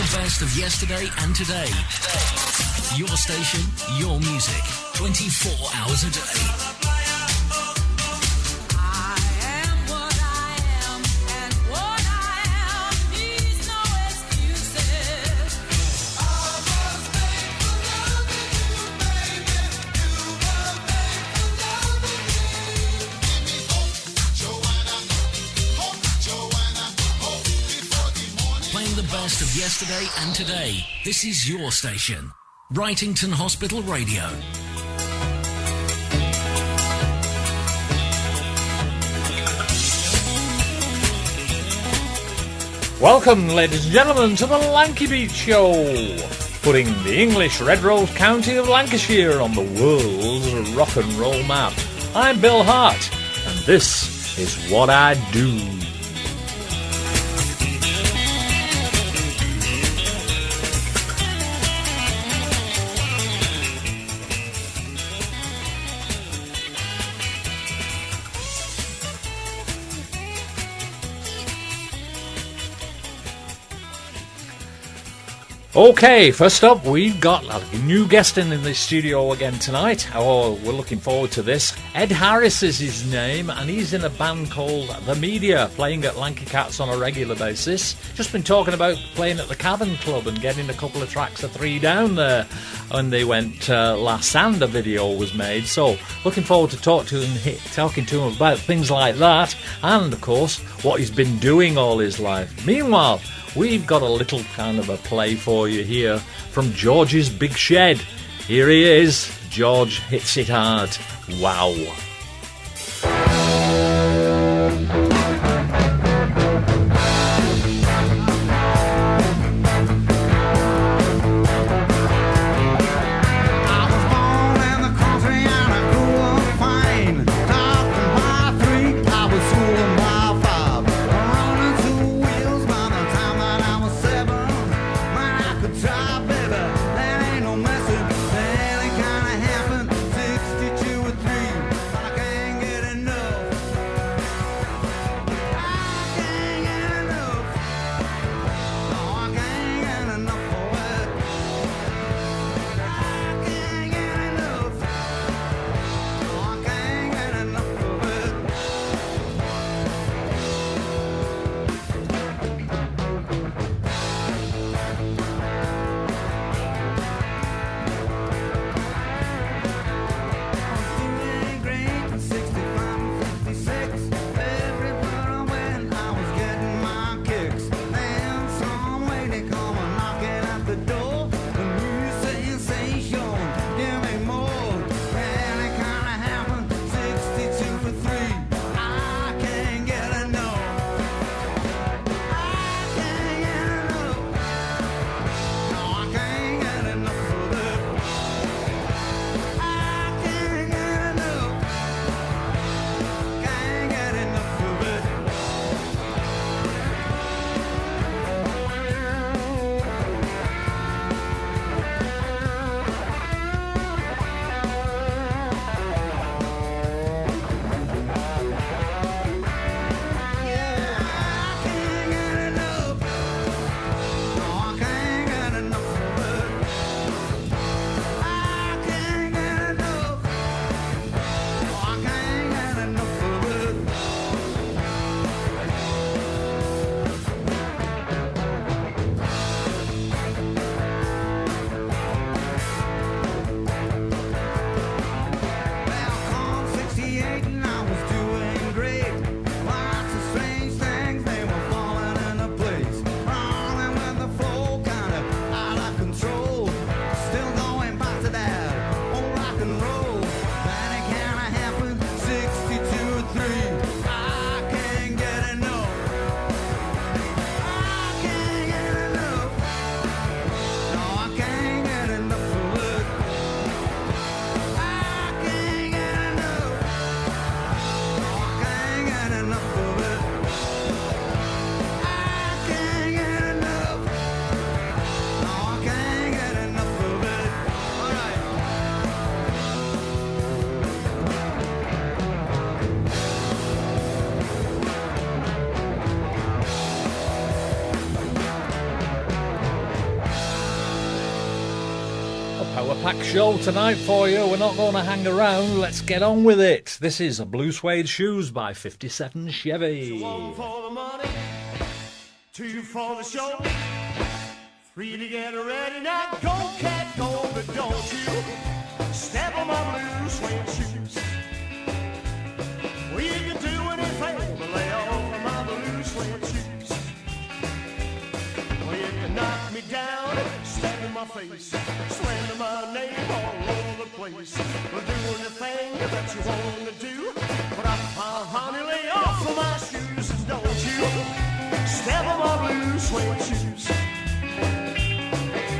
the best of yesterday and today. Your station, your music, 24 hours a day. Best of yesterday and today. This is your station, Wrightington Hospital Radio. Welcome, ladies and gentlemen, to the Lanky Beat Show, putting the English Red Rose County of Lancashire on the world's rock and roll map. I'm Bill Hart, and this is What I Do. Okay, first up, we've got a new guest in the studio again tonight. Oh, we're looking forward to this. Ed Harris is his name, and he's in a band called The Media, playing at Lanky Cats on a regular basis. Just been talking about playing at the Cavern Club and getting a couple of tracks of 3 down there when they went last, and a video was made. So, looking forward to talking to him about things like that, and, of course, what he's been doing all his life. Meanwhile, we've got a little kind of a play for you here from George's Big Shed. Here he is. George hits it hard. Wow. packed show tonight for you. We're not going to hang around. Let's get on with it. This is Blue Suede Shoes by 57 Chevy. One for the money, two for the show, three to get ready. Now go, cat, go, but don't you step on my blue suede shoes. Well, you can do anything but lay off my blue suede shoes. Well, you can knock me down, stab in my face, slander my name all over the place. Well, do anything that you want to do, but I'll honey lay off of my shoes and don't you step on my blue suede shoes.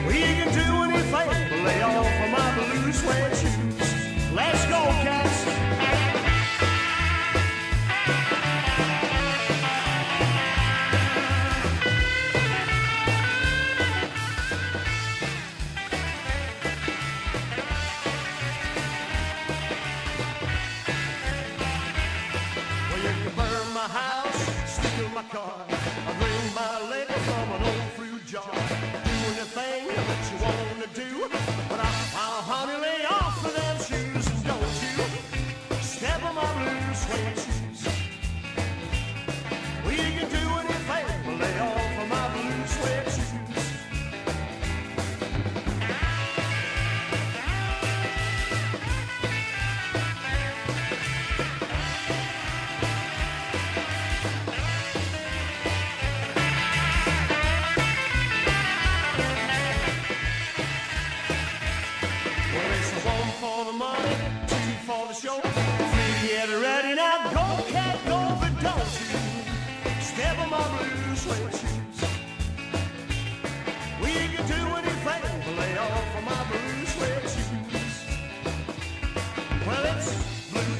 Well, you can do anything but lay off of my blue suede shoes. Let's go, cats. My car, I bring my lady from an old fruit jar. Do anything that you want to do, but I'll honey lay off of them shoes and don't you step on my blue suede shoes. Well, you can do anything but lay off of my blue suede shoes. Show. Get ready now, go cat, go, but don't you step on my blue suede shoes. We can do anything but lay off of my blue suede shoes. Well, it's blue,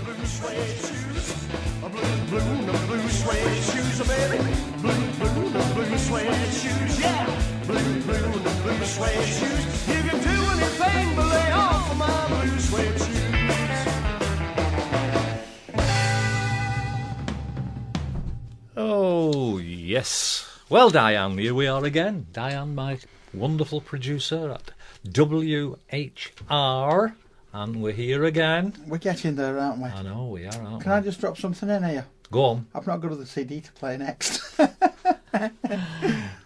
blue suede shoes. Blue suede shoes, baby. Blue suede shoes, yeah. Blue suede shoes. You can do anything but lay off of my blue suede shoes. Oh, yes. Well, Diane, here we are again. Diane, my wonderful producer at WHR, and we're here again. We're getting there, aren't we? I know we are, aren't we? Can I just drop something in here? Go on. I've not got other CD to play next.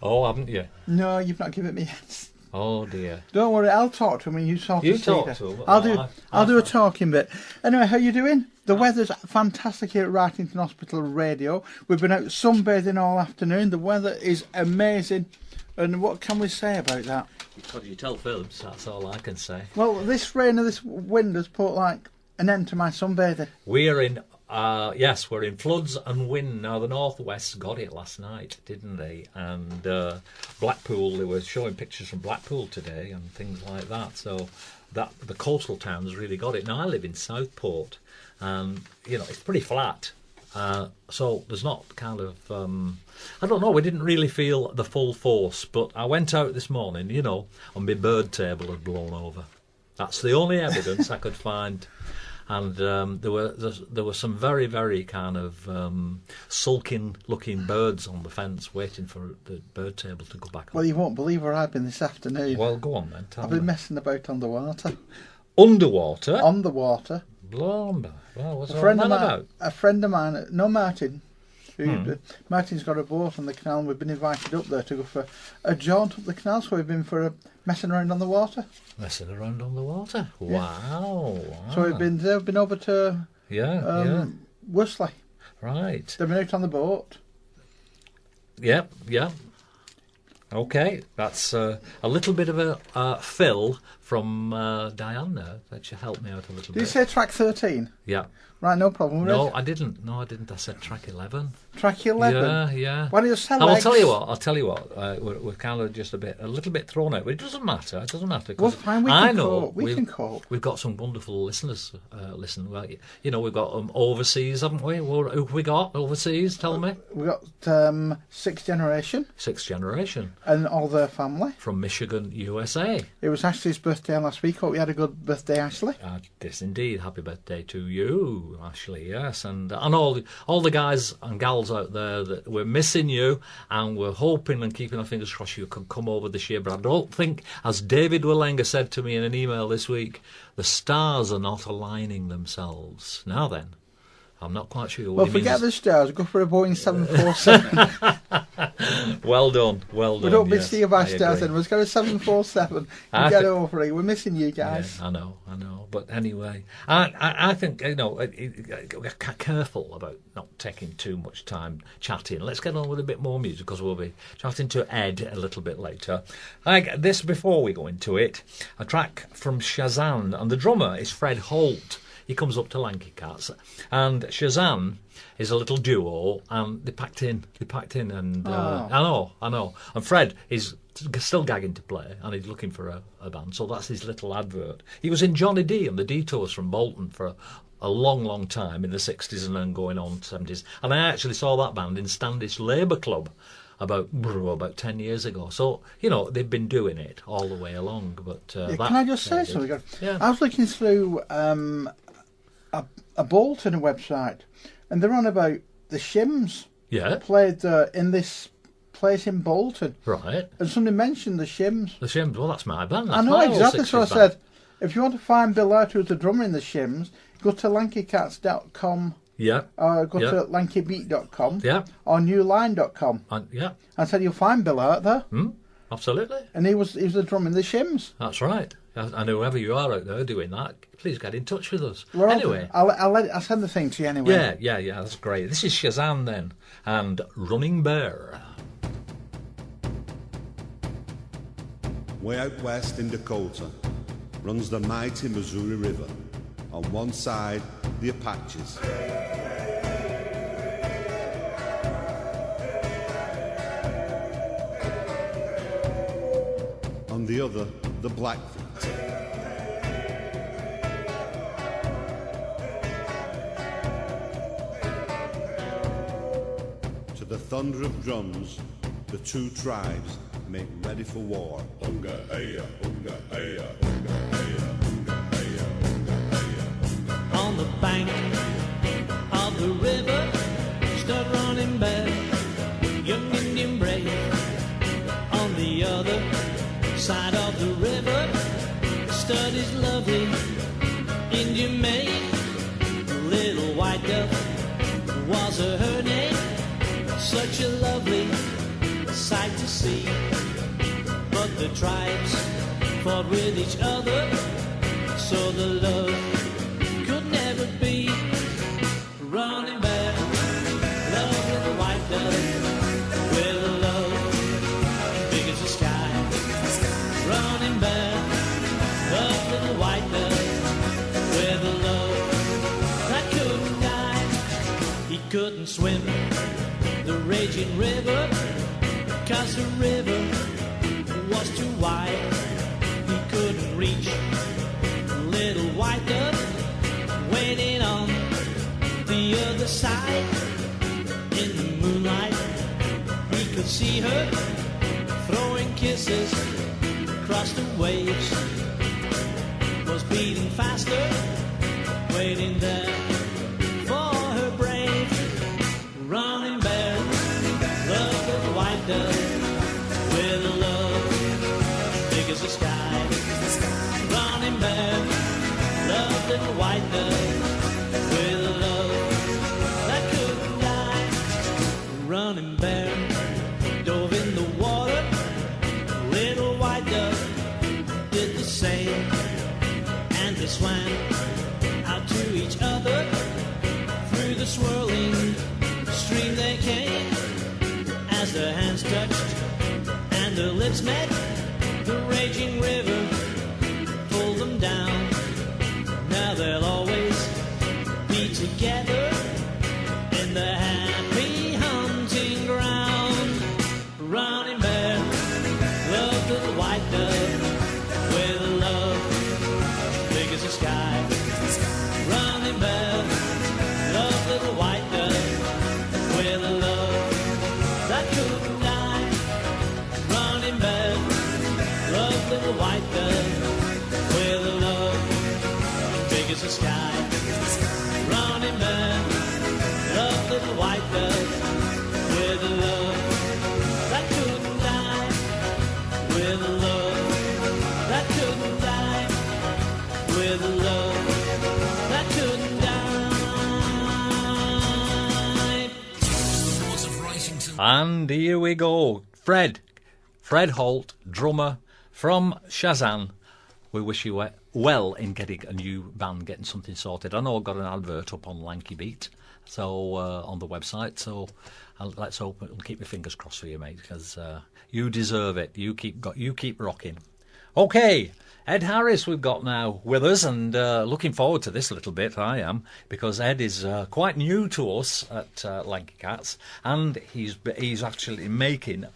Oh, haven't you? No, you've not given it me yet. Oh, dear. Don't worry, I'll talk to him when you talk You to talk Cedar. to him. I'll do a talking bit. Anyway, how you doing? The weather's fantastic here at Wrightington Hospital Radio. We've been out sunbathing all afternoon. The weather is amazing. And what can we say about that? Because you tell Phillips, that's all I can say. Well, this rain and this wind has put like an end to my sunbathing. We're in floods and wind. Now, the Northwest got it last night, didn't they? And Blackpool, they were showing pictures from Blackpool today and things like that. So that the coastal towns really got it. Now, I live in Southport, and, it's pretty flat. So there's not kind of, I don't know, we didn't really feel the full force. But I went out this morning, and my bird table had blown over. That's the only evidence I could find. And there were some very, very kind of sulking-looking birds on the fence waiting for the bird table to go back on. Well, you won't believe where I've been this afternoon. Well, go on then. I've been messing about underwater. Underwater? On the water. Blimey. Well, what's A friend about? of mine, Martin. Martin's got a boat on the canal, and we've been invited up there to go for a jaunt up the canal. So we've been for a messing around on the water. Messing around on the water? Yeah. Wow. So we've been over to Worsley. Right. They've been out on the boat. Yep. Okay, that's a little bit of a fill from Diane there. That should help me out a little bit. Did you say track 13? Yeah. Right, no problem. No, I didn't. I said track 11. Track 11? Yeah. Why don't you sell I'll eggs? tell you what. We're kind of just a little bit thrown out, but it doesn't matter. It doesn't matter. Well, fine. We can cope. We can cope. We've got some wonderful listeners. Listen, well, we've got overseas, haven't we? Who have we got overseas? Tell me. We've got Sixth Generation. Sixth Generation. And all their family. From Michigan, USA. It was Ashley's birthday birthday last week. Hope you had a good birthday, Ashley. Yes, indeed. Happy birthday to you, Ashley. Yes, and all the guys and gals out there that we're missing you, and we're hoping and keeping our fingers crossed you can come over this year. But I don't think, as David Willenga said to me in an email this week, the stars are not aligning themselves. Now then, I'm not quite sure. Well, forget the stars. Go for a Boeing 747. Well done. We don't miss you by stars then. Let's go to 747 and get over it. We're missing you guys. Yeah, I know. But anyway, I think, we're careful about not taking too much time chatting. Let's get on with a bit more music because we'll be chatting to Ed a little bit later. This, before we go into it, a track from Shazam, and the drummer is Fred Holt. He comes up to Lanky Cats, and Shazam is a little duo, and they packed in, and I know. And Fred is still gagging to play, and he's looking for a band, so that's his little advert. He was in Johnny D and the Detours from Bolton for a long, long time in the 60s and then going on 70s, and I actually saw that band in Standish Labour Club about 10 years ago. So, they've been doing it all the way along. But can I just say something? Yeah. I was looking through a Bolton website, and they're on about the Shims. Yeah. Played in this place in Bolton. Right. And somebody mentioned the Shims. The Shims, well, that's my band. I know exactly. So I said, if you want to find Bill Hart, who's the drummer in the Shims, go to lankycats.com. Yeah. Or go to lankybeat.com. Yeah. Or newline.com. Yeah. I said, you'll find Bill Hart there. Absolutely. And he was the drummer in the Shims. That's right. And whoever you are out there doing that, please get in touch with us. Anyway, I'll send the thing to you anyway. Yeah, that's great. This is Shazam then, and Running Bear. Way out west in Dakota runs the mighty Missouri River. On one side, the Apaches. On the other, the Blackfeet. To the thunder of drums, the two tribes make ready for war. Unga, heya, unga, heya, unga, heya, unga, heya, unga, heya, unga, heya. On the bank of the river stood Running Bear, young Indian brave. On the other side of the river stood his lovely Indian maid. Little white dove was her name, such a lovely sight to see. But the tribes fought with each other, so the love could never be. Running Bear, love with a white dove, with a love big as the sky. Running Bear, love with a white dove, with a love that couldn't die. He couldn't swim the raging river, 'cause the river was too wide. He couldn't reach little white dove waiting on the other side. In the moonlight he could see her throwing kisses across the waves. Was beating faster, waiting there for her brave. Running Bear, love with a white dove, with a love big as the sky. Running Bear, love with a white dove, with a love that couldn't die. Running Bear dove in the water, little white dove did the same, and they swam out to each other. Through the swirling stream they came, as their hands touched and their lips met. The raging river pulled them down. Now they'll always be together in the happy hunting ground. Running Bear, love to the white dove, with a love big as the sky. Whittington. And here we go. Fred Holt, drummer from Shazam. We wish you well in getting a new band, getting something sorted. I know I've got an advert up on Lanky Beat, so on the website. So let's hope and keep your fingers crossed for you, mate, because you deserve it. You keep rocking. Okay, Ed Harris we've got now with us, and looking forward to this a little bit. I am, because Ed is quite new to us at Lanky Cats, and he's actually making,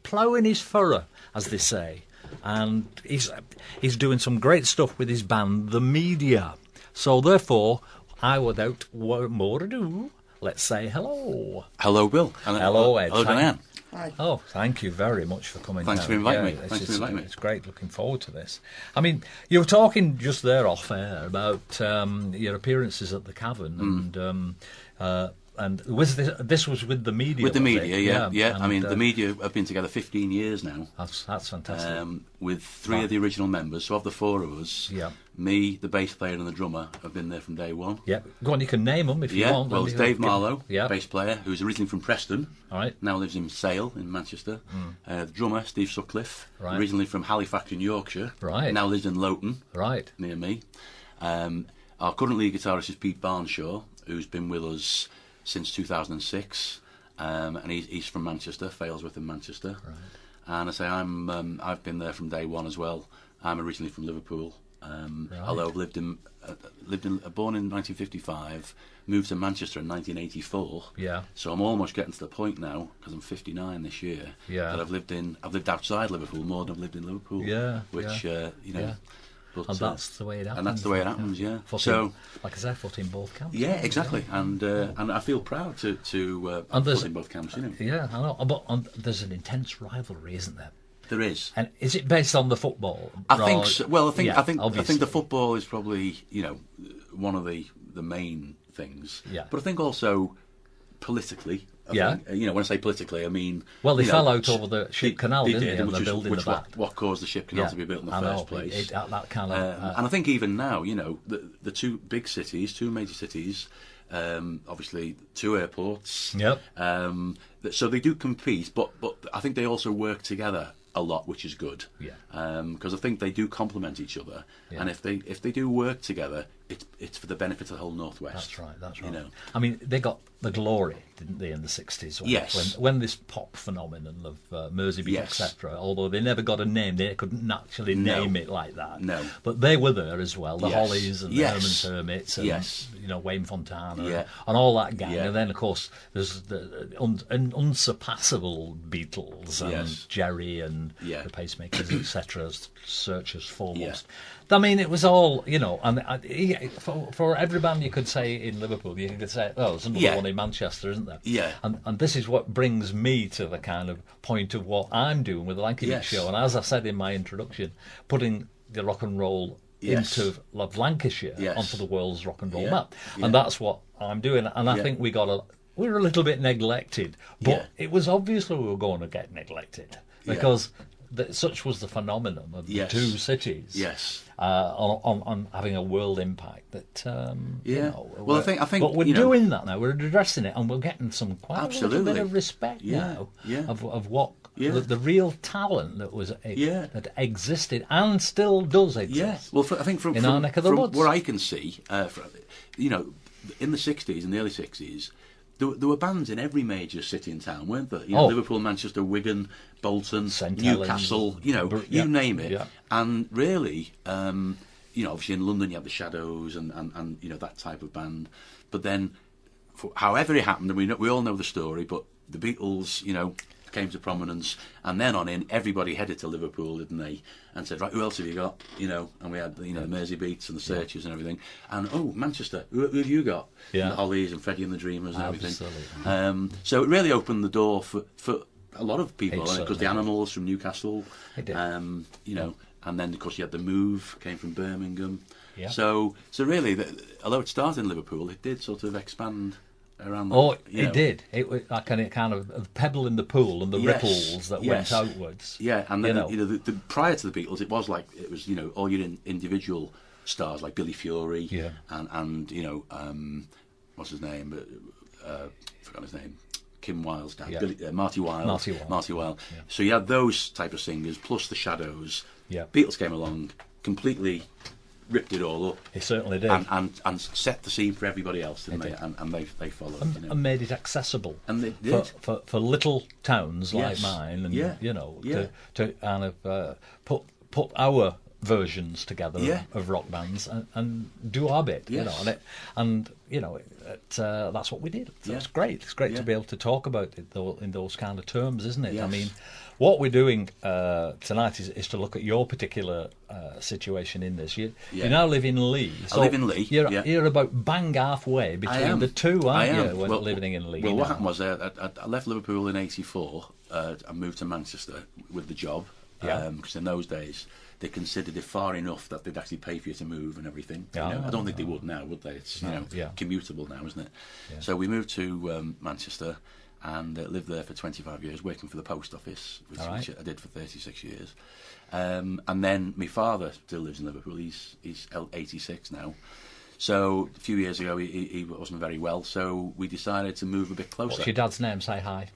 ploughing his furrow, as they say. And he's doing some great stuff with his band, The Media. So therefore, without more ado, let's say hello. Hello, Bill. Hello, Ed. Hello, Diane. Hi. Oh, thank you very much for coming. Thanks down. for inviting me. It's Thanks for inviting me. It's great. Looking forward to this. I mean, you were talking just there off air about your appearances at the Cavern, and this was with The Media. With The was Media, it? yeah. I mean, The Media have been together 15 years now. That's fantastic. With three of the original members. So of the four of us, me, the bass player and the drummer have been there from day one. Yeah, go on, you can name them if you want. Well, it's Dave Marlowe, yeah. bass player, who's originally from Preston. All right. Now lives in Sale in Manchester. The drummer, Steve Sutcliffe, Right. originally from Halifax in Yorkshire. Right. Now lives in Loughton, Right. near me. Our current lead guitarist is Pete Barnshaw, who's been with us since 2006, and he's from Manchester, Failsworth in Manchester. Right. And I say I've been there from day one as well. I'm originally from Liverpool, although I've born in 1955, moved to Manchester in 1984. Yeah. So I'm almost getting to the point now, because I'm 59 this year. Yeah. That I've lived outside Liverpool more than I've lived in Liverpool. Yeah. Which Yeah. Yeah. But, And that's the way it happens. And that's the way it happens, yeah. So, like I said, foot in both camps. Yeah, exactly. And I feel proud to And put in both camps, you know. Yeah, I know. But there's an intense rivalry, isn't there? There is. And is it based on the football? I think so. Well, I think obviously. the football is probably, one of the main things. Yeah. But I think also politically. I think, when I say politically, I mean. Well, they fell out over the ship canal, didn't they? And which the building the back. What caused the ship canal to be built in the first place? That kind of. And I think even now, the two big cities, two major cities, obviously two airports. Yep. So they do compete, but I think they also work together a lot, which is good. Yeah. Because I think they do complement each other, and if they do work together, it's for the benefit of the whole Northwest. That's right. I mean, they got the glory, didn't they, in the 60s? Yes. When this pop phenomenon of Merseybeat, etc. Although they never got a name, they couldn't actually name it like that. No. But they were there as well. The Hollies and the Yes. Herman's Hermits, and Wayne Fontana, Yeah. and all that gang. Yeah. And then, of course, there's the unsurpassable Beatles and Jerry and the Pacemakers, etc. Searchers foremost. I mean, it was all, and for every band you could say in Liverpool, you could say, oh, there's another one in Manchester, isn't there? Yeah. And this is what brings me to the kind of point of what I'm doing with the Lanky Beat show. And as I said in my introduction, putting the rock and roll into Lancashire onto the world's rock and roll map. Yeah. And that's what I'm doing. And I think we were a little bit neglected, but it was obviously we were going to get neglected because such was the phenomenon of the two cities. Yes. On having a world impact that well, I think but we're doing that now. We're addressing it, and we're getting some quite a little bit of respect now of what the real talent that was that existed and still does exist. Yeah. Well, I think from our neck of the woods, where I can see, in the 60s, in the early 60s. There were bands in every major city and town, weren't there? Liverpool, Manchester, Wigan, Bolton, St. Newcastle, you name it. Yeah. And really, obviously in London you have the Shadows and that type of band. But then, however it happened, and we all know the story, but the Beatles, came to prominence, and then on in, everybody headed to Liverpool, didn't they? And said, right, who else have you got? And we had the Merseybeats and the Searchers and everything. And Manchester, who have you got? Yeah. The Hollies and Freddie and the Dreamers and everything. Absolutely. So it really opened the door for a lot of people, because the Animals from Newcastle, it did. and then of course you had the Move, came from Birmingham. Yeah. So really, although it started in Liverpool, it did sort of expand around. It did. It was like a kind of pebble in the pool and the ripples that went outwards. Yeah, and then the prior to the Beatles, it was all your individual stars like Billy Fury and what's his name, forgot his name, Kim Wilde's dad, Yeah. Marty Wilde. Marty Wilde. Yeah. So you had those type of singers plus the Shadows. Yeah. Beatles came along, completely ripped it all up. He certainly did. And set the scene for everybody else, didn't they? And they followed. And made it accessible. And they did. For little towns like Yes. mine, and Yeah. to kind of put our versions together Yeah. of rock bands and do our bit, Yes. that's what we did. So Yeah. it's great. It's great Yeah. to be able to talk about it in those kind of terms, isn't it? I Yes. mean, what we're doing tonight is to look at your particular situation in this. You now live in Lee. I live in Lee. You're about bang halfway between the two, aren't you? When Well, living in Lee. Well, what now? happened was I left Liverpool in '84 and moved to Manchester with the job. Yeah. Because in those days they considered it far enough that they'd actually pay for you to move and everything. Yeah. I don't think they would now, would they? It's commutable now, isn't it? Yeah. So we moved to Manchester and lived there for 25 years, working for the post office, which I did for 36 years. And then my father still lives in Liverpool. He's 86 now. So a few years ago he wasn't very well, so we decided to move a bit closer. What's your dad's name? Say hi.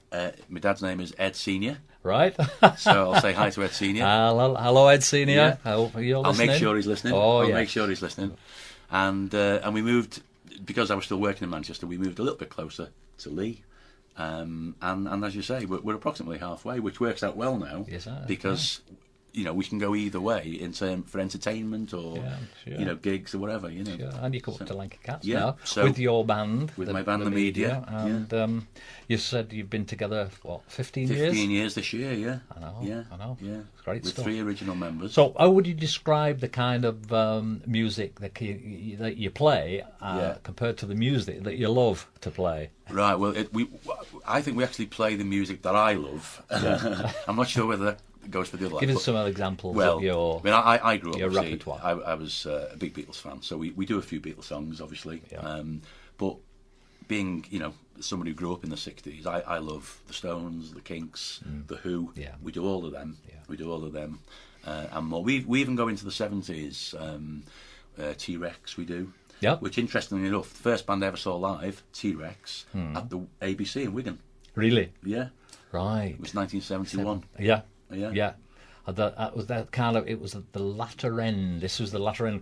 My dad's name is Ed Senior. Right. So I'll say hi to Ed Senior. Hello, Ed Senior. Yeah. I hope you're I'll listening. make sure he's listening. Oh, I'll yeah. make sure he's listening. And we moved, because I was still working in Manchester, we moved a little bit closer to Lee. And as you say, we're approximately halfway, which works out well now. Yes, sir. Because we can go either way in term for entertainment or sure. Gigs or whatever. Sure. And you come up to Lanky Cats yeah, now so with your band, with my band, The Media. And you said you've been together 15 years. 15 years this year. Yeah, I know. Yeah, I know. Yeah, It's great with stuff. 3 original members. So, how would you describe the kind of music that you play compared to the music that you love to play? Right. Well, I think we actually play the music that I love. I'm not sure whether that goes for the other. Give us some examples well, of your. I grew up. your obviously, repertoire. I was a big Beatles fan, so we do a few Beatles songs, obviously. Yeah. But being someone who grew up in the '60s, I love the Stones, the Kinks, the Who. Yeah. We do all of them. Yeah. We do all of them, and more. We even go into the '70s. T-Rex, we do. Yeah. Which, interestingly enough, the first band I ever saw live, T-Rex, at the ABC in Wigan. Really? Yeah. Right. It was 1971. Yeah. Yeah. Yeah. That was that kind of. It was the latter end. This was the latter end.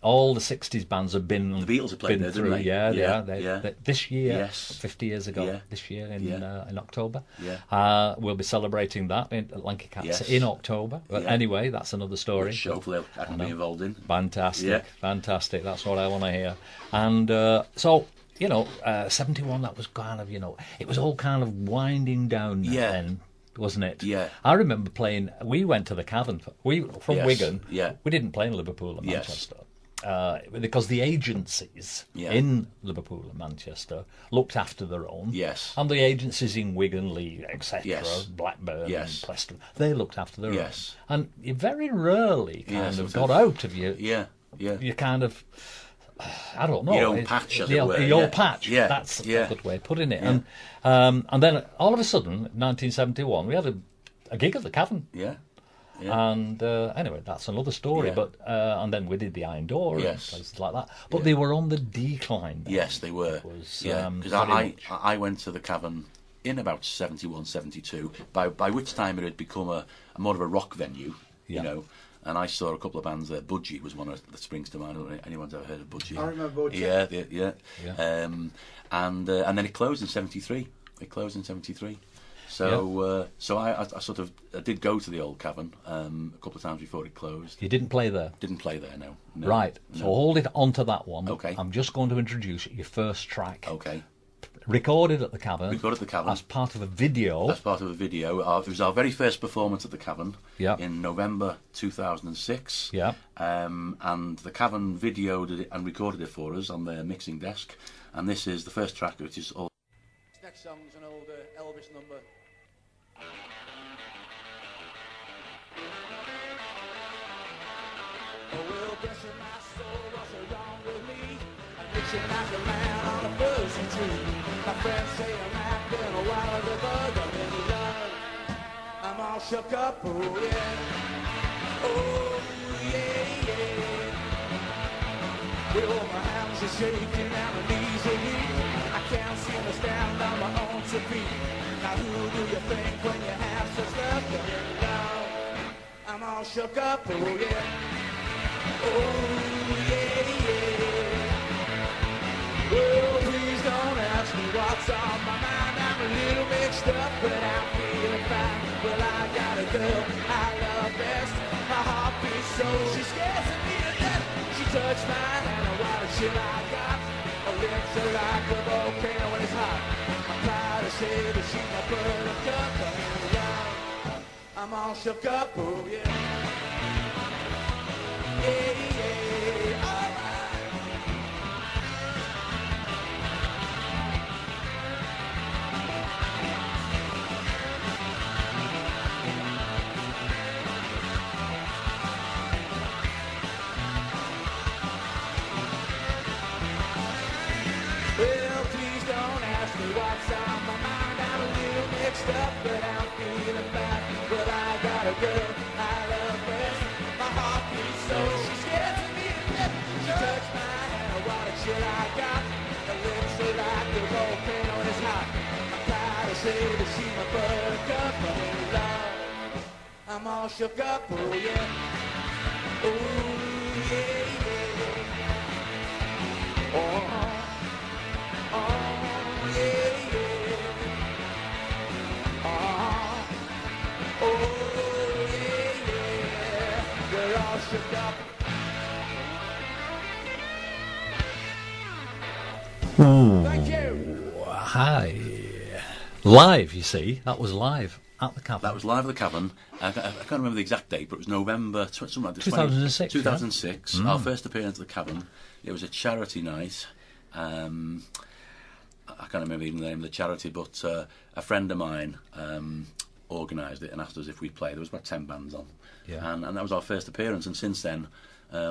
All the '60s bands have been. The Beatles have played been there, through. didn't they? Yeah, Yeah. they this year, Yes. 50 years ago. Yeah. This year in October. Yeah. We'll be celebrating that at Lanky Cats Yes. in October. But Yeah. anyway, that's another story. Which hopefully I can be involved in. Fantastic, Yeah. fantastic. That's what I want to hear. And so. 71. That was kind of. It was all kind of winding down then. Wasn't it? Yeah. I remember playing. We went to the Cavern. From Yes, Wigan. yeah. We didn't play in Liverpool and Yes. Manchester because the agencies in Liverpool and Manchester looked after their own. Yes. And the agencies in Wigan, Leeds, etc., Yes. Blackburn, Yes. and Preston, they looked after their Yes. own. And you very rarely Yes, kind of it got was- out of your. Yeah. Yeah. You kind of. I don't know. Your own patch, as it were, Your yeah. patch. Yeah, That's yeah. a good way of putting it. Yeah. And then all of a sudden, 1971, we had a gig at the Cavern. Yeah. Yeah. And anyway, that's another story. Yeah. But and then we did the Iron Door and Yes. places like that. But they were on the decline. Then. Yes, they were. It was, yeah, because very much. I went to the Cavern in about 71, 72, by which time it had become a more of a rock venue, Yeah. And I saw a couple of bands there. Budgie was one that springs to mind. I don't know if anyone's ever heard of Budgie. I remember Budgie. Yeah. And then it closed in 73. It closed in 73. So I sort of I did go to the old Cavern a couple of times before it closed. You didn't play there. Didn't play there, no. Right. No. So hold it onto that one. Okay. I'm just going to introduce your first track. Okay. Recorded at the Cavern. Recorded at the Cavern. As part of a video. As part of a video. It was our very first performance at the Cavern in November 2006. Yeah. And the Cavern videoed it and recorded it for us on their mixing desk. And this is the first track, which is all. Next song's an old Elvis number. Oh, well, blessing my soul, what's wrong with me? I'm reaching like a man on a fuzzy tree. My friends say I'm acting a wild bug. I'm in love. I'm all shook up, oh yeah. Oh yeah, yeah. Well, my hands are shaking and my knees are weak. I can't seem to stand on my own 2 feet. Now who do you think when you have such love going down? I'm all shook up, oh yeah. Oh yeah, yeah. Well, please don't ask me what's on my mind. I'm a little mixed up, but I'm feeling fine. Well, I got a girl I love best. My heart beats so she scares me to death. She touched my hand, and what a shit I got. Her lips are like a volcano when it's hot. I'm proud to say that she's my buttercup. I'm all shook up, oh yeah. Yeah, yeah, alright. Well, please don't ask me what's on my mind. I'm a little mixed up, but I'm feeling fine. Well, I got a girl I love best. My heart beats so she scares me to death. She touched my hand, what a chill I got. Her lips are like the volcano and it's hot. I'm proud to say that she's my buttercup, but in love, I'm all shook up, oh yeah. Oh yeah, yeah. Oh. Oh, yeah, yeah. Oh, yeah, yeah. We're all shook up. Thank you. Hi. Live, you see. That was live at the Cavern. That was live at the Cavern. I can't remember the exact date, but it was November, something like this. 2006. 2006. Our first appearance at the Cavern. It was a charity night. I can't remember even the name of the charity, but a friend of mine organised it and asked us if we'd play. There was about 10 bands on, and that was our first appearance. And since then,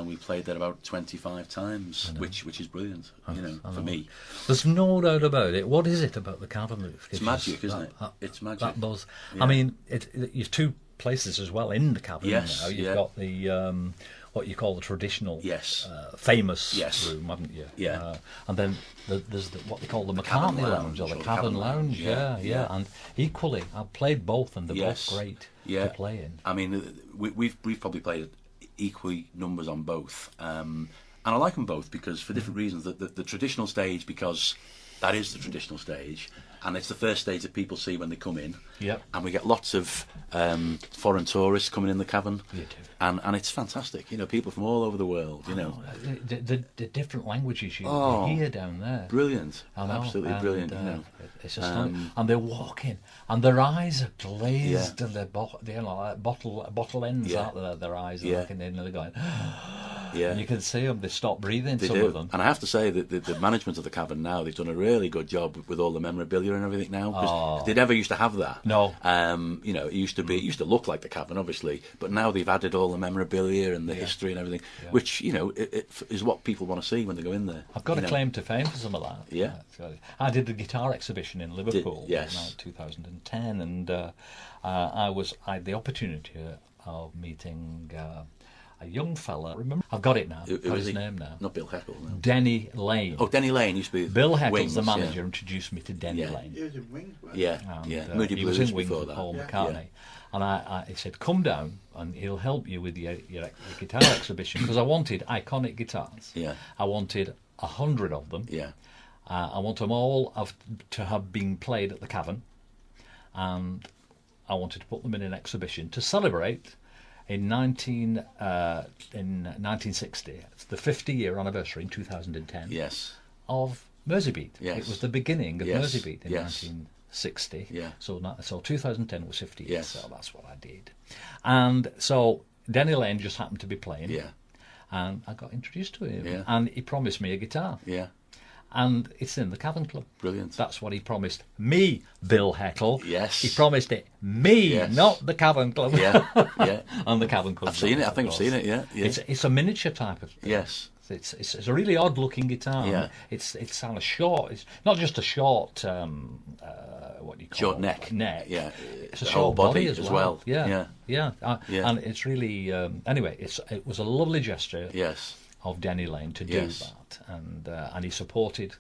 we played there about 25 times, which is brilliant, for me. There's no doubt about it. What is it about the Cavern, Luke? It's magic, isn't it? It's magic. That buzz. Yeah. I mean, you've two places as well in the Cavern. Yes, now. You've got the what you call the traditional, famous room, haven't you? Yeah. And then there's what they call the McCartney Lounge or the Cavern Lounge. Yeah. And equally, I've played both, and they're both great to play in. I mean, we've probably played equally numbers on both, and I like them both because for different reasons. The traditional stage, because that is the traditional stage, and it's the first stage that people see when they come in. Yep. And we get lots of foreign tourists coming in the Cavern. You do. And it's fantastic, people from all over the world, The different languages you hear down there. Brilliant. Absolutely brilliant, It's astounding. And they're walking, and their eyes are glazed, and they're like bottle ends, aren't they? Their eyes are looking in, and they're going, and you can see them, they stop breathing, some of them. And I have to say that the management of the Cavern now, they've done a really good job with all the memorabilia and everything now, because they never used to have that. No. It used to look like the Cavern, obviously, but now they've added all the memorabilia and the history and everything, which it is what people want to see when they go in there. I've got a claim to fame for some of that. Yeah. I did the guitar exhibition in Liverpool in 2010, and I had the opportunity of meeting a young fella. Remember, I've got it now. I've got his name now. Not Bill Heckle. No. Denny Lane. Oh, Denny Lane used to be Bill Heckle's Wings, the manager. Introduced me to Denny Lane. He was in Wings, wasn't Yeah. And, he was in Wings before with that. Paul McCartney. And he said, come down and he'll help you with your guitar exhibition, because I wanted iconic guitars. Yeah. I wanted 100 of them. Yeah. I want them all to have been played at the Cavern, and I wanted to put them in an exhibition to celebrate in 1960. It's the 50-year anniversary in 2010. Yes. Of Merseybeat. Yes. It was the beginning of Merseybeat in Yes. 1960. Yeah. So 2010 was 50 years. Yes. So that's what I did. And so Denny Lane just happened to be playing. Yeah. And I got introduced to him. Yeah. And he promised me a guitar. Yeah. And it's in the Cavern Club. Brilliant. That's what he promised me, Bill Heckle. Yes. He promised it me, not the Cavern Club. Yeah. Yeah. And the Cavern Club. I've seen it. I think I've seen it. Yeah. Yeah. It's a miniature type of thing. Yes. It's a really odd looking guitar. Yeah. It's kind of short. It's not just a short what do you call Short it? neck. Yeah. It's a The whole short body as as well. well. Yeah. Yeah. And it's really anyway. It was a lovely gesture. Yes. Of Denny Lane to do that, and he supported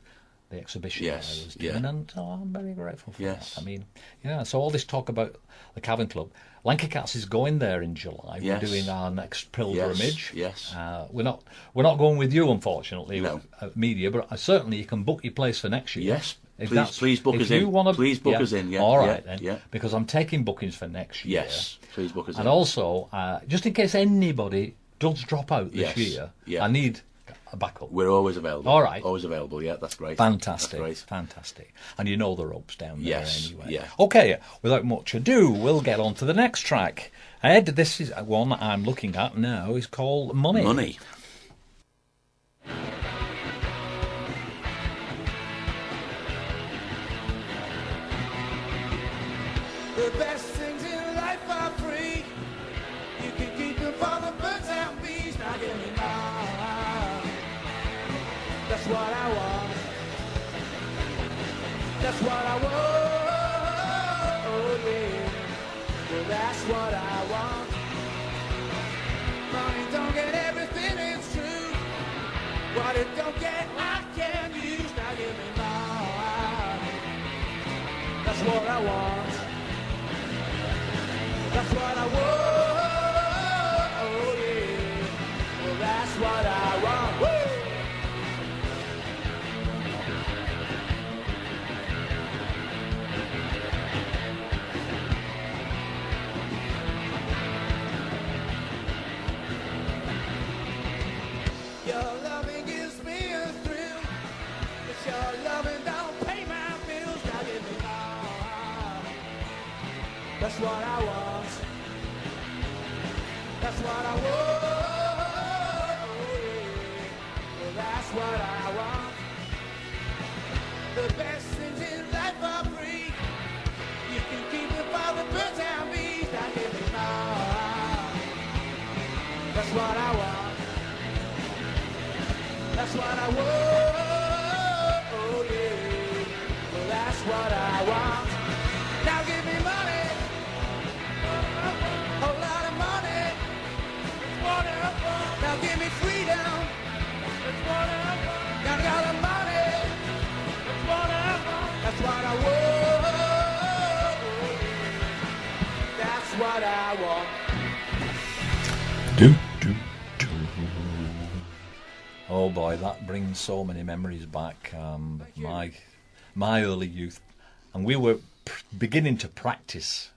the exhibition Yes, I was doing, yeah. and I'm very grateful for Yes. that. I mean, yeah, so all this talk about the Cavern Club, Lanky Cats is going there in July. Yes. We're doing our next pilgrimage. Yes. We're not going with you, unfortunately, No. with media, but certainly you can book your place for next year. Yes. If Please- that's- please book if us you in. wanna- Please book us in, yeah, All yeah, right, then. yeah. Because I'm taking bookings for next year. Yes, please book us And in. also, just in case anybody does drop out this Yes, year, yeah. I need a backup. We're always available. All right. Always available, yeah, that's great. Fantastic, That's great. fantastic. And you know the ropes down there Yes, anyway. yeah. Okay, without much ado, we'll get on to the next track. Ed, this is one I'm looking at now. It's called Money. Money. The best things in life are free. You can keep them for the birds and bees. Now give me mine. That's what I want. That's what I want. Oh yeah. Well, that's what I want. Money don't get everything, it's true. What it don't get, I can use. Now give me mine. That's what I want. That's what I want. Oh yeah. Well, that's what I want. Woo! Your loving gives me a thrill. But your loving don't pay my bills. Now give me mine. That's what I want. That's what I want. Oh, yeah. Well, that's what I want. The best things in life are free. You can keep it for the birds and bees. Now give me mine. That's what I want. That's what I want. Oh yeah. Well, that's what I want. Now give me money. A lot of money. That's what I want. Now give me freedom. That's what I want. Got a lot of money. That's what I want. That's what I want. That's what I want. Do, do, do. Oh boy, that brings so many memories back. My early youth, and we were beginning to practice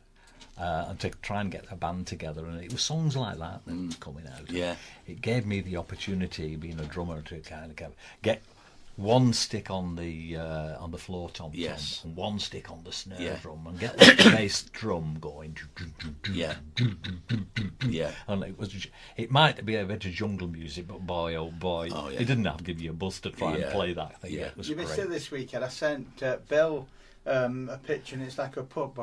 and to try and get a band together, and it was songs like that was coming out. Yeah. It gave me the opportunity, being a drummer, to kind of get one stick on the floor tom, Yes. and one stick on the snare Yeah. drum, and get the bass drum going. Yeah. Yeah. And it might be a bit of jungle music, but boy, oh boy, Oh, yeah. it didn't have to give you a buzz to try and Yeah. play that thing. Yeah. It was You missed great. it this weekend. I sent Bill a picture, and it's like a pub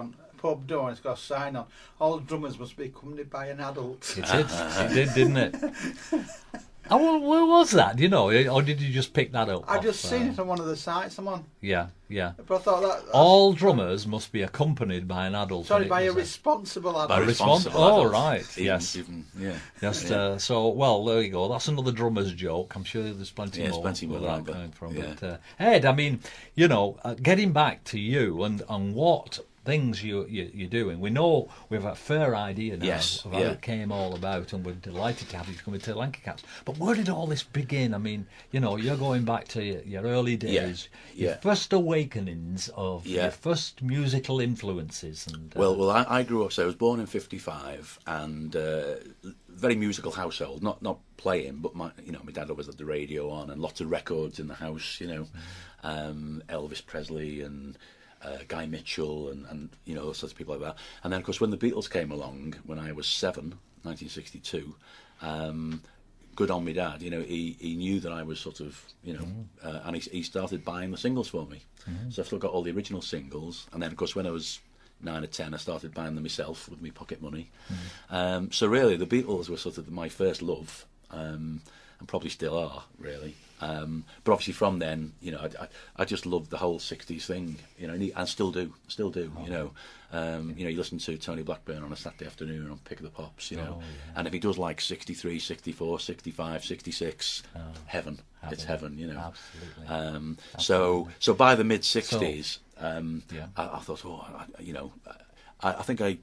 door, and it's got a sign on. All drummers must be accompanied by an adult. It did. It did, didn't it? Oh, where was that? Do you know, or did you just pick that up? I've off, just seen it on one of the sites I'm on. Yeah, yeah. But I thought that's All drummers must be accompanied by an adult. sorry, and it by a was responsible adult. By A responsible responsible adult. adults. Oh, right, yes. Yeah. Just Yeah. so well, there you go. That's another drummer's joke. I'm sure there's plenty Yeah, more. there's plenty more where that around, but- coming from. yeah. But Ed, I mean, you know, getting back to you and what things you're doing. We know we have a fair idea now Yes, of how yeah. it came all about, and we're delighted to have you come into Lanky Cats. But where did all this begin? I mean, you know, you're going back to your early days, your yeah. first awakenings of Yeah. your first musical influences. And Well, I grew up. So I was born in '55, and very musical household. Not playing, but my dad always had the radio on, and lots of records in the house. Elvis Presley and Guy Mitchell and those sorts of people like that. And then, of course, when the Beatles came along, when I was 7, 1962. Good on me dad, he knew that I was sort of, and he started buying the singles for me. So I've still got all the original singles, and then of course when I was 9 or 10 I started buying them myself with my pocket money. So really the Beatles were sort of my first love, and and probably still are, really. But obviously from then, you know, I just loved the whole 60s thing, you know, and still do, you know. You know, you listen to Tony Blackburn on a Saturday afternoon on Pick of the Pops, you know, and if he does like 63, 64, 65, 66, heaven. It's heaven, you know. Absolutely. So by the mid-60s, I thought, you know, I think I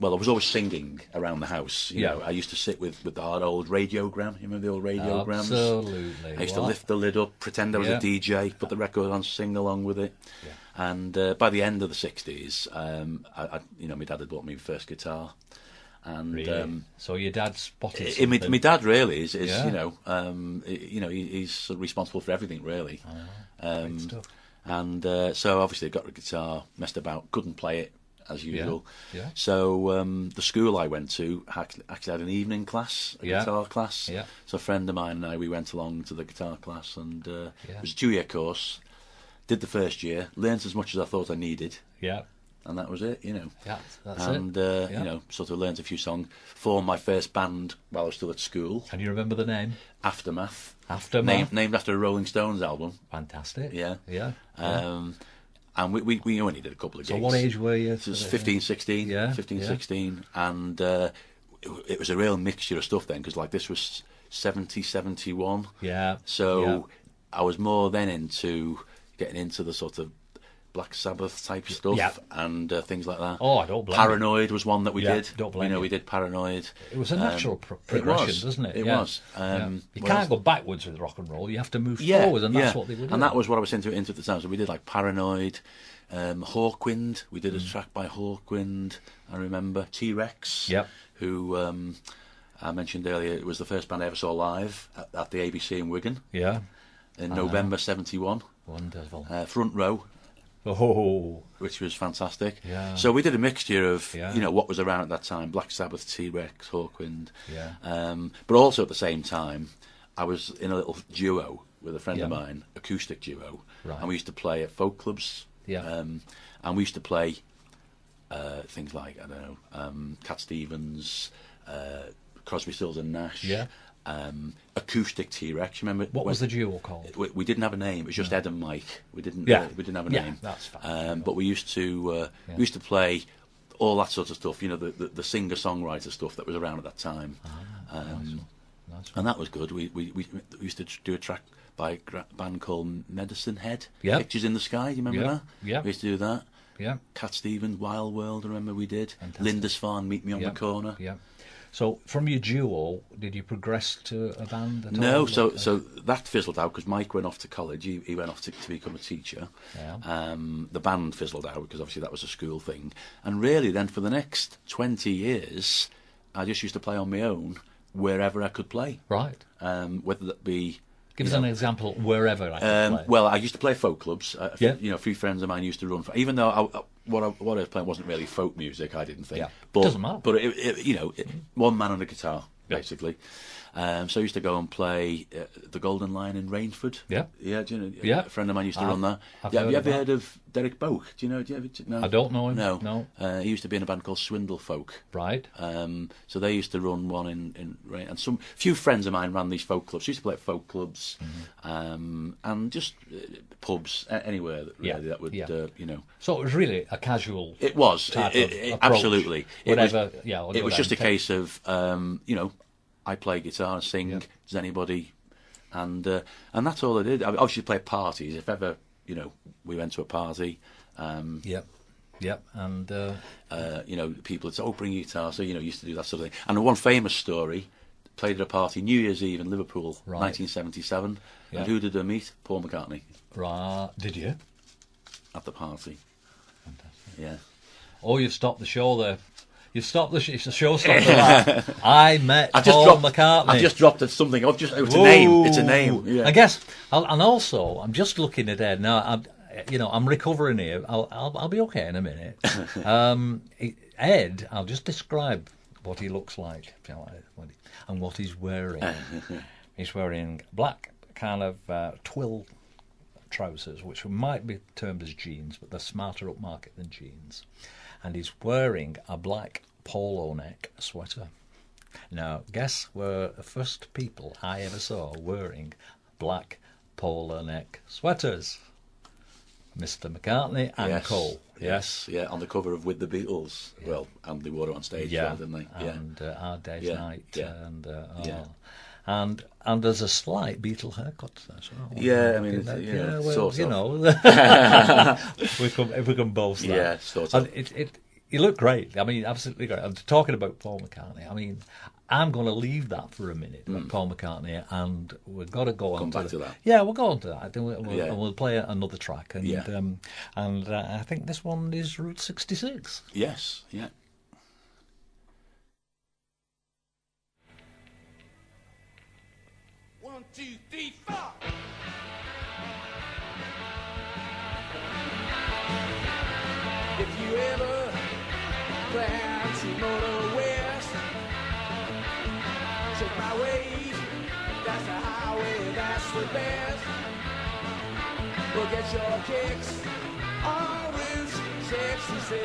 was always singing around the house. You know, I used to sit with the old radiogram. You remember the old radiograms? Absolutely. I used to lift the lid up, pretend I was a DJ, put the record on, sing along with it. Yeah. And by the end of the 60s, you know, my dad had bought me my first guitar. And really? So your dad spotted something? My dad really is you know, he's sort of responsible for everything, really. Great stuff. And so obviously I got the guitar, messed about, couldn't play it as usual. Yeah. So the school I went to actually had an evening class, a guitar class. Yeah. So a friend of mine and I, we went along to the guitar class, and it was a 2-year course. Did the first year, learnt as much as I thought I needed. Yeah. And that was it, you know. Yeah, that's and, it. you know, sort of learnt a few songs. Formed my first band while I was still at school. Can you remember the name? Aftermath. Aftermath. Named after a Rolling Stones album. Fantastic. Yeah. Yeah. And we only did a couple of gigs. So what age were you? It was 15, 16. Yeah. 15, 16. And it was a real mixture of stuff then, because like this was 70, 71. Yeah. So I was more then into getting into the sort of Black Sabbath type stuff and things like that. Oh, I don't blame Paranoid was one that we did. Don't blame we did Paranoid. It was a natural progression, wasn't it? It was. You can't go backwards with rock and roll. You have to move forward, and that's what they were doing. And that was what I was into at the time. So we did like Paranoid, Hawkwind. We did a track by Hawkwind. I remember T-Rex. Yep. Who I mentioned earlier. It was the first band I ever saw live at the ABC in Wigan. Yeah. In November '71. Wonderful. Front row. Oh, which was fantastic. Yeah. So we did a mixture of you know what was around at that time: Black Sabbath, T-Rex, Hawkwind. Yeah. But also at the same time, I was in a little duo with a friend of mine, acoustic duo, and we used to play at folk clubs. Yeah. And we used to play things like Cat Stevens, Crosby, Stills and Nash. Yeah. Acoustic T-Rex. Remember what was the duo called? We didn't have a name. It was just Ed and Mike. We didn't. We didn't have a name. That's fine. But we used to play all that sort of stuff. You know, the singer-songwriter stuff that was around at that time. Nice. And that was good. We used to do a track by a band called Medicine Head. Yeah. Pictures in the Sky. You remember that? Yeah. We used to do that. Yeah. Cat Stevens, Wild World. I remember we did. Fantastic. Lindisfarne, Meet Me on the Corner. Yeah. So, from your duo, did you progress to a band at all? No, so that fizzled out because Mike went off to college. He went off to become a teacher. Yeah. The band fizzled out because obviously that was a school thing. And really, then for the next 20 years, I just used to play on my own wherever I could play. Right. Whether that be. Give us an example wherever I could play. Well, I used to play folk clubs. Yeah. You know, a few friends of mine used to run. Even though what I was playing wasn't really folk music, I didn't think. Yeah. But, Doesn't matter. But one man on a guitar, basically. So I used to go and play the Golden Lion in Rainford. Yeah. Yeah. Do you know? Yeah. A friend of mine used to run that. I've Have you ever heard heard of Derek Boak? Do you know? No. I don't know him. No. He used to be in a band called Swindle Folk. Right. So they used to run one in Rain, and few friends of mine ran these folk clubs. Used to play at folk clubs, and just pubs anywhere that would you know. So it was really a casual. It was. Type of Absolutely. Whatever. It was just a case of you know, I play guitar, sing. Does anybody? And that's all I did. I obviously play parties. If ever you know we went to a party. Yep. And you know, people would say, "Oh, bring your guitar." So you know, used to do that sort of thing. And one famous story. Played at a party New Year's Eve in Liverpool, 1977. Yeah. And who did I meet? Paul McCartney. Right. Did you? At the party. Fantastic. Yeah. Oh, you've stopped the show there. You've stopped it's a showstopper. That. I met Paul McCartney. I just dropped something. It's a name. It's a name. Yeah. I guess. And also, I'm just looking at Ed now. I'm recovering here. I'll be okay in a minute. Ed, I'll just describe what he looks like and what he's wearing. He's wearing black kind of twill trousers, which might be termed as jeans, but they're smarter upmarket than jeans. And he's wearing a black polo neck sweater. Now, guess were the first people I ever saw wearing black polar neck sweaters? Mr. McCartney and Yes. Co. Yes, yeah, on the cover of With the Beatles. Well, and they wore it on stage, as well, didn't they? Yeah. And Hard Day's Yeah, Night, yeah, and yeah. and there's a slight Beatle haircut as well. Yeah, I mean, well, sort you of. know, we can boast that. Yeah, sort of. And you look great. I mean, absolutely great. I'm talking about Paul McCartney. I mean, I'm going to leave that for a minute, Paul McCartney, and we've got to go on back to that. Yeah, we'll go on to that. And Yeah. we'll play another track. And Yeah. I think this one is Route 66. Yes, yeah. One, two, three, four. If you ever plan to motor west, take my way. That's the highway, that's the best. We'll get your kicks on Route 66.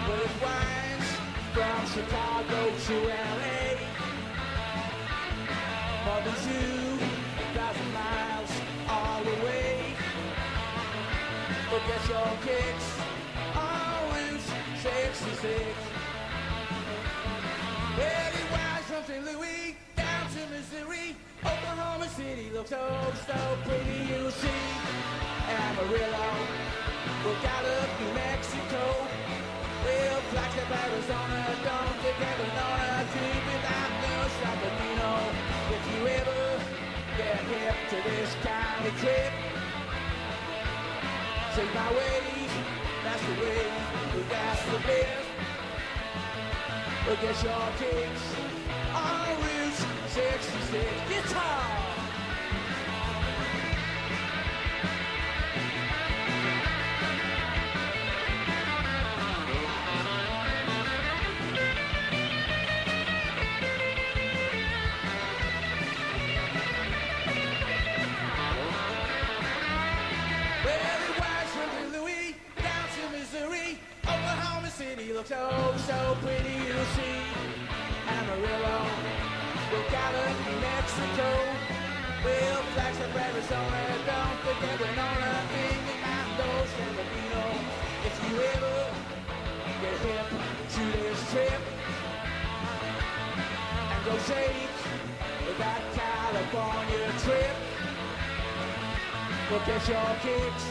Well, it winds from Chicago to LA. More than 2,000 miles all the way. We'll get your kicks on Route 66. Well, it winds from St. Louis down to Missouri. Oklahoma City looks so pretty, you'll see. Amarillo, look out of New Mexico. Well, flags of Arizona, don't think ever gonna do without no Salvadino. If you ever get hip to this kind of trip, take my way, that's the way, that's the best. We'll get your kicks on Route 66. Guitar! City looks so pretty, you'll see. Amarillo, look out of New Mexico. Well, flags of Arizona, don't forget Winona, King and Mando, San Bernardino. If you ever get hip to this trip and go take that California trip, we'll get your kicks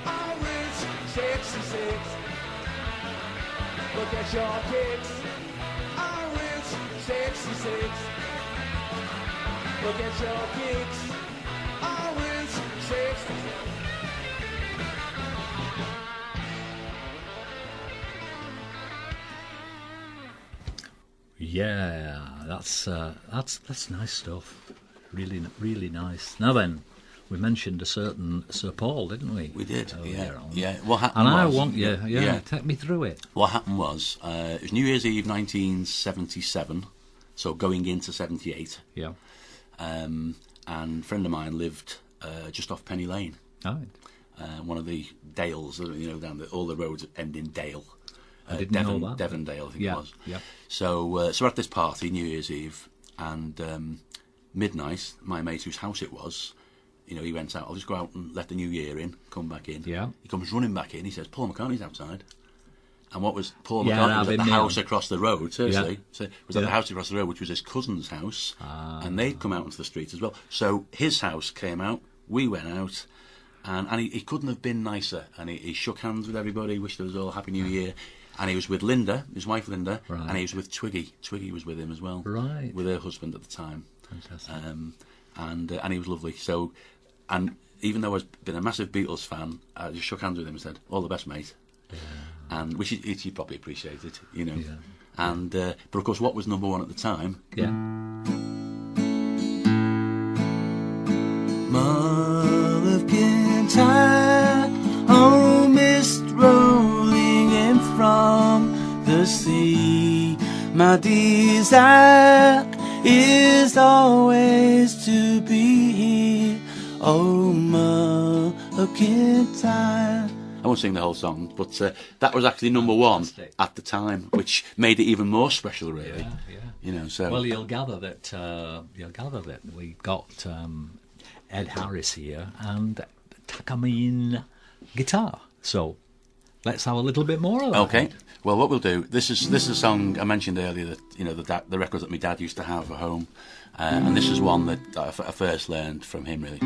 on Route 66. Look at your kicks on Route 66. Look at your kicks on Route 66. Yeah, that's nice stuff. Really, really nice. Now then, we mentioned a certain Sir Paul, didn't we? We did, Earlier yeah. on. Yeah. What happened And I was, want you, take me through it. What happened was, it was New Year's Eve 1977, so going into 78. Yeah. And a friend of mine lived just off Penny Lane. Right. One of the dales, down all the roads end in Dale. I didn't know that. Devondale, I think Yeah, it was. yeah. So we're at this party, New Year's Eve, and midnight, my mate whose house it was, he went out, I'll just go out and let the new year in, come back in. Yeah. He comes running back in, he says, Paul McCartney's outside. And what was Paul Yeah, McCartney was at I've the been house there. across the road, seriously. Yeah. So it was at the Yeah. house across the road, which was his cousin's house. And they'd come out into the street as well. So his house came out, we went out, and he couldn't have been nicer. And he shook hands with everybody, wished us all a Happy New Year. And he was with Linda, his wife Linda, Right. and he was with Twiggy. Twiggy was with him as well. Right. With her husband at the time. Fantastic. And he was lovely. So, and even though I've been a massive Beatles fan, I just shook hands with him and said, "All the best, mate." Yeah. And which he probably appreciated, Yeah. And but of course, what was number one at the time? Yeah. Motherkin time, oh mist rolling in from the sea. My desire is always to be here. Oh, Motherkin time, I won't sing the whole song, but that was actually number one at the time, which made it even more special, really. So well, you'll gather that we've got Ed Harris here and Takamine guitar. So let's have a little bit more of that. Okay. Well, what we'll do, this is a song I mentioned earlier that the records that my dad used to have at home, and this is one that I first learned from him, really.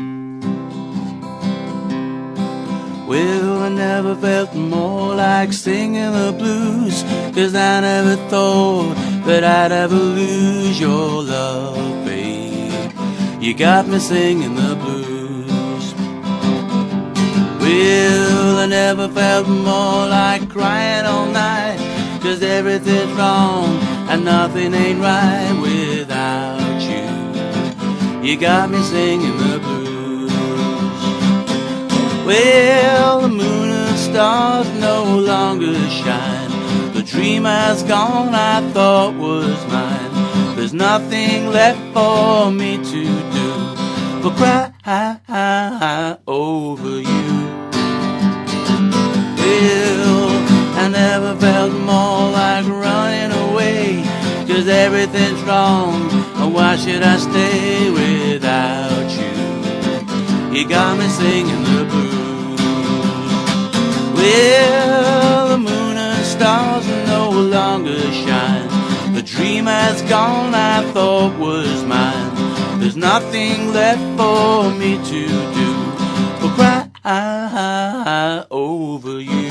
Well, I never felt more like singing the blues, 'cause I never thought that I'd ever lose your love, babe. You got me singing the blues. Well, I never felt more like crying all night, 'cause everything's wrong and nothing ain't right without you. You got me singing the blues. Well, the moon and stars no longer shine. The dream has gone I thought was mine. There's nothing left for me to do but cry over you. Well, I never felt more like running away, 'cause everything's wrong, and why should I stay without you? You got me singing the blues. Well, the moon and stars no longer shine. The dream has gone I thought was mine. There's nothing left for me to do but cry over you.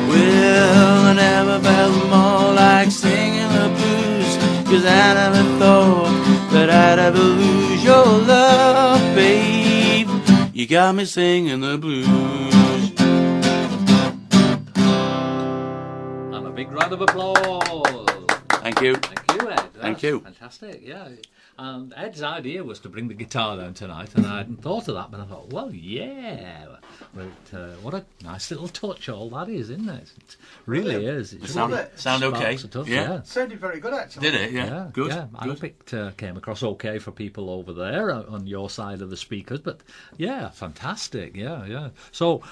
Well, I never felt more like singing the blues, 'cause I never thought that I'd ever lose your love, babe. You got me singing the blues. And a big round of applause. Thank you. Thank you, Ed. Thank you. Fantastic, yeah. And Ed's idea was to bring the guitar down tonight, and I hadn't thought of that, but I thought, well, yeah. But, what a nice little touch all that is, isn't it? It really is. It Sound okay? Yeah. Sounded very good, actually. Did it? Yeah. Good. Yeah, I Good. hope it came across okay for people over there on your side of the speakers. But yeah, fantastic. Yeah. So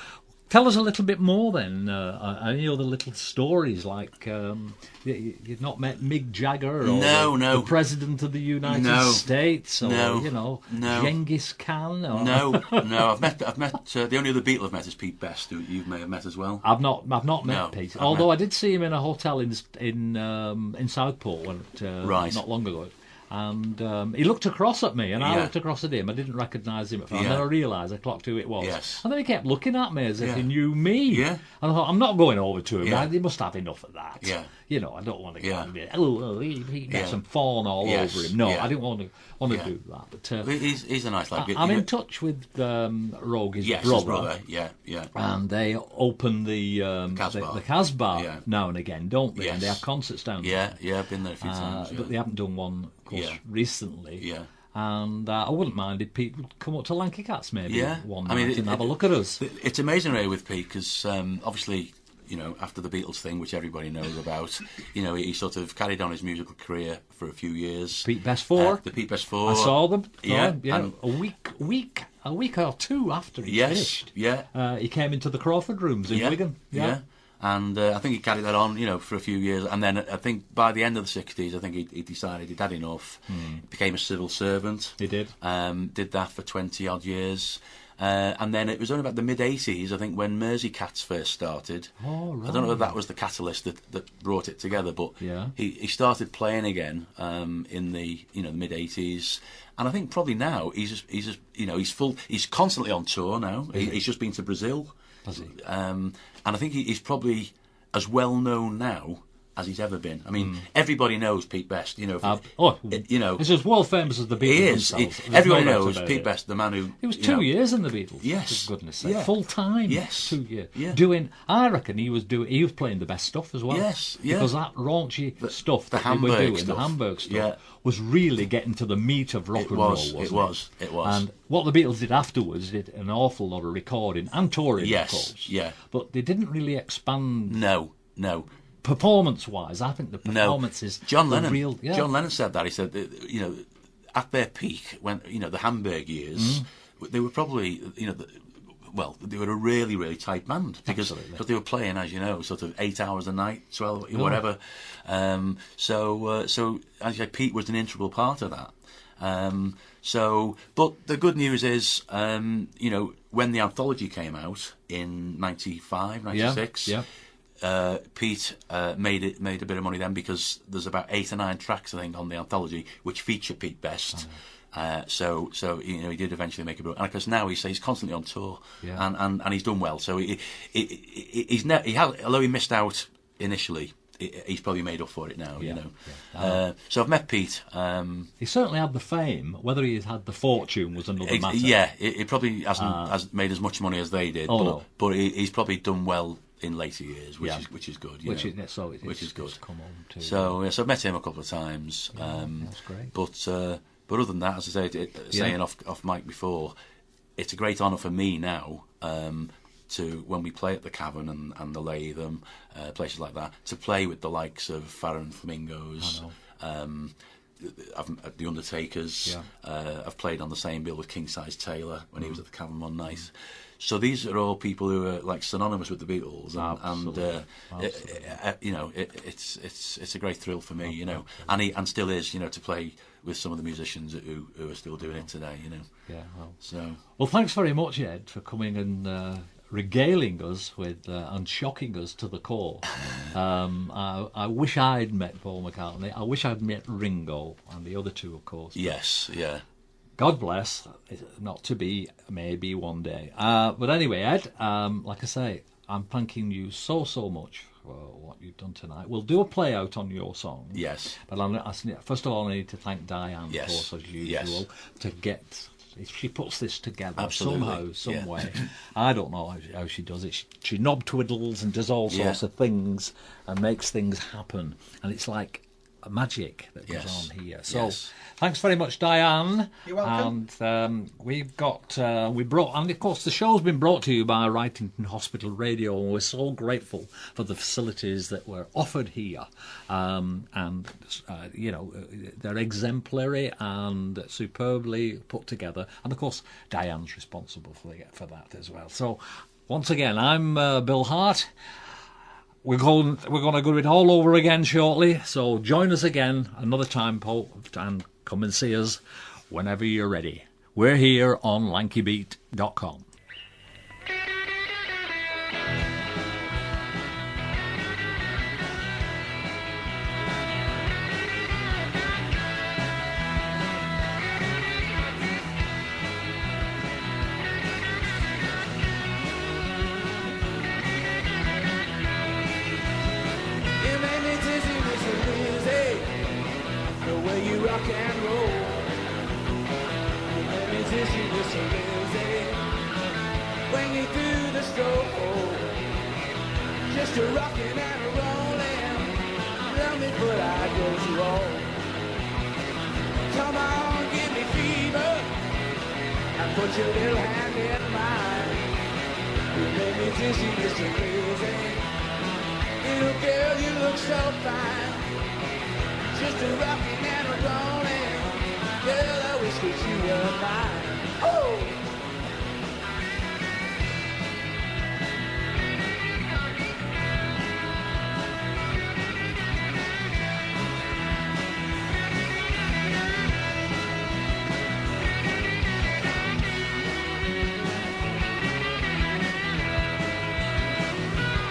tell us a little bit more then. Any other little stories like you've not met Mick Jagger or the President of the United States or Genghis Khan? Or... No. I've met. The only other Beatle I've met is Pete Best, who you may have met as well. I've not met Pete. Although I did see him in a hotel in Southport not long ago. And he looked across at me, and I looked across at him. I didn't recognise him at first. And then I realised I clocked who it was. Yes. And then he kept looking at me as if he knew me. Yeah. And I thought, I'm not going over to him. Yeah. He must have enough of that. Yeah. I don't want to go he gets some fawn all over him. No, I didn't want to do that. But he's a nice lad. I'm in touch with Rogue, his brother. His brother. Yeah. And they open the Casbah now and again, don't they? Yes. And they have concerts down there. Yeah, I've been there a few times. But they haven't done one, of course, recently. Yeah. And I wouldn't mind if Pete would come up to Lanky Cats maybe one night and have a look at us. It's amazing, really, with Pete, because obviously, after the Beatles thing, which everybody knows about, he sort of carried on his musical career for a few years. Pete Best 4. The Pete Best 4. I saw them. Yeah. And a week or two after he finished. Yeah. He came into the Crawford Rooms in Wigan. Yeah. And I think he carried that on, for a few years. And then I think by the end of the 60s, I think he decided he'd had enough. Became a civil servant. He did. Did that for 20-odd years. And then it was only about the mid-80s, I think, when Mersey Cats first started. Oh, right. I don't know if that was the catalyst that brought it together, but he started playing again in the mid-80s. And I think probably now he's constantly on tour now. He's just been to Brazil. Has he? And I think he's probably as well known now as he's ever been. I mean, everybody knows Pete Best. He's as world famous as the Beatles themselves. Everyone knows Pete Best, the man who... He was 2 years in the Beatles. Yes. For goodness sake. Full time. Yes. 2 years. Yeah. I reckon he was playing the best stuff as well. Yes. Yeah. Because that raunchy stuff that they were doing, the Hamburg stuff, was really getting to the meat of rock and roll, wasn't it? It was. And what the Beatles did afterwards did an awful lot of recording and touring, of course. Yeah. But they didn't really expand. No. Performance-wise, I think the performance is John Lennon. real. Yeah. John Lennon said that. He said, at their peak, when the Hamburg years, they were probably well, they were a really, really tight band because Absolutely. they were playing, as you know, sort of 8 hours a night, 12, whatever. So as you say, Pete was an integral part of that. But the good news is, you know, when the anthology came out in 95, 96, Pete made a bit of money then because there's about 8 or 9 tracks, I think, on the anthology which feature Pete best. So you know, he did eventually make a book, and of course now he's constantly on tour, and he's done well. So although he missed out initially, he's probably made up for it now. You know, so I've met Pete. He certainly had the fame. Whether he had the fortune was another matter. Yeah, it probably hasn't made as much money as they did. But he's probably done well in later years, which is good. Which is good. Come on to, so I've met him a couple of times. That's great. But other than that, as I say, saying off mic before, it's a great honour for me now to, when we play at the Cavern and the Latham, places like that, to play with the likes of Farrah and Flamingos, the Undertakers. I've played on the same bill with King Size Taylor when he was at the Cavern one night. So these are all people who are like synonymous with the Beatles, and you know, it's a great thrill for me, you know, and still is, you know, to play with some of the musicians who are still doing it today, you know. Well, thanks very much, Ed, for coming and regaling us with and shocking us to the core. I wish I'd met Paul McCartney. I wish I'd met Ringo and the other two, of course. Yes, yeah. God bless, not to be, maybe one day. But anyway, Ed, like I say, I'm thanking you so much for what you've done tonight. We'll do a play out on your song. Yes. But first of all, I need to thank Diane, of course, as usual, to get... She puts this together somehow, some way. I don't know how she does it. She knob twiddles and does all sorts of things and makes things happen. And it's like magic that goes on here. So thanks very much, Diane. You're welcome. And we've got and of course the show's been brought to you by Wrightington Hospital Radio, and we're so grateful for the facilities that were offered here. You know, they're exemplary and superbly put together, and of course Diane's responsible for that as well. So once again, I'm Bill Hart. We're going to do it all over again shortly, so join us again another time, Paul, and come and see us whenever you're ready. We're here on lankybeat.com. Rock and roll. You made me dizzy with some music. Bring me through the stroke. Just a rocking and a rolling. Love me, but I goes wrong. Come on, give me fever. And put your little hand in mine. You made me dizzy with some music. Little girl, you look so fine. Just a rockin' and a rollin'. Girl, I wish that you were mine. Oh!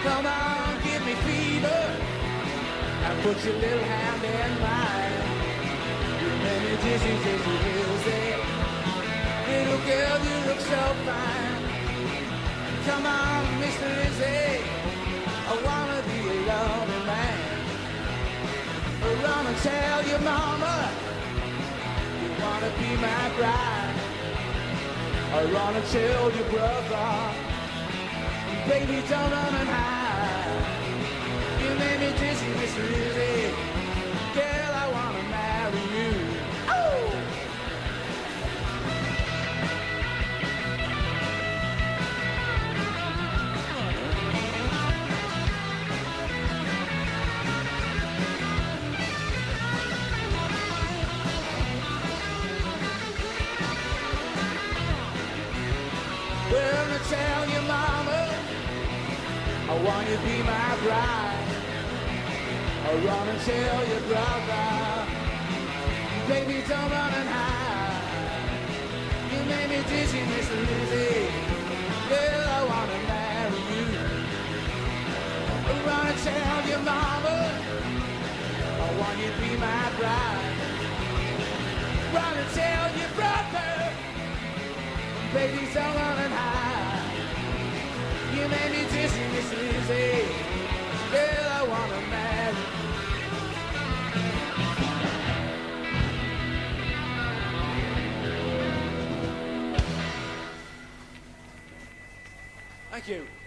Come on, give me fever. And put your little hand in mine. You made me dizzy, dizzy music. Little girl, you look so fine. Come on, Mr. Lizzie. I wanna be a loving man. I wanna tell your mama you wanna be my bride. I wanna tell your brother, baby, don't run and hide. You made me dizzy, Mr. Lizzie. Girl, I wanna marry you. Oh! Well, I tell I want you to be my bride. I'll run and tell your brother. Baby, don't run and hide. You made me dizzy, Mr. Lizzie. Girl, I want to marry you. I'll run and tell your mama. I want you to be my bride. Run and tell your brother. Baby, don't run and hide. You made me dizzy, Mr. Lizzie. Girl, I want to marry you. Thank you.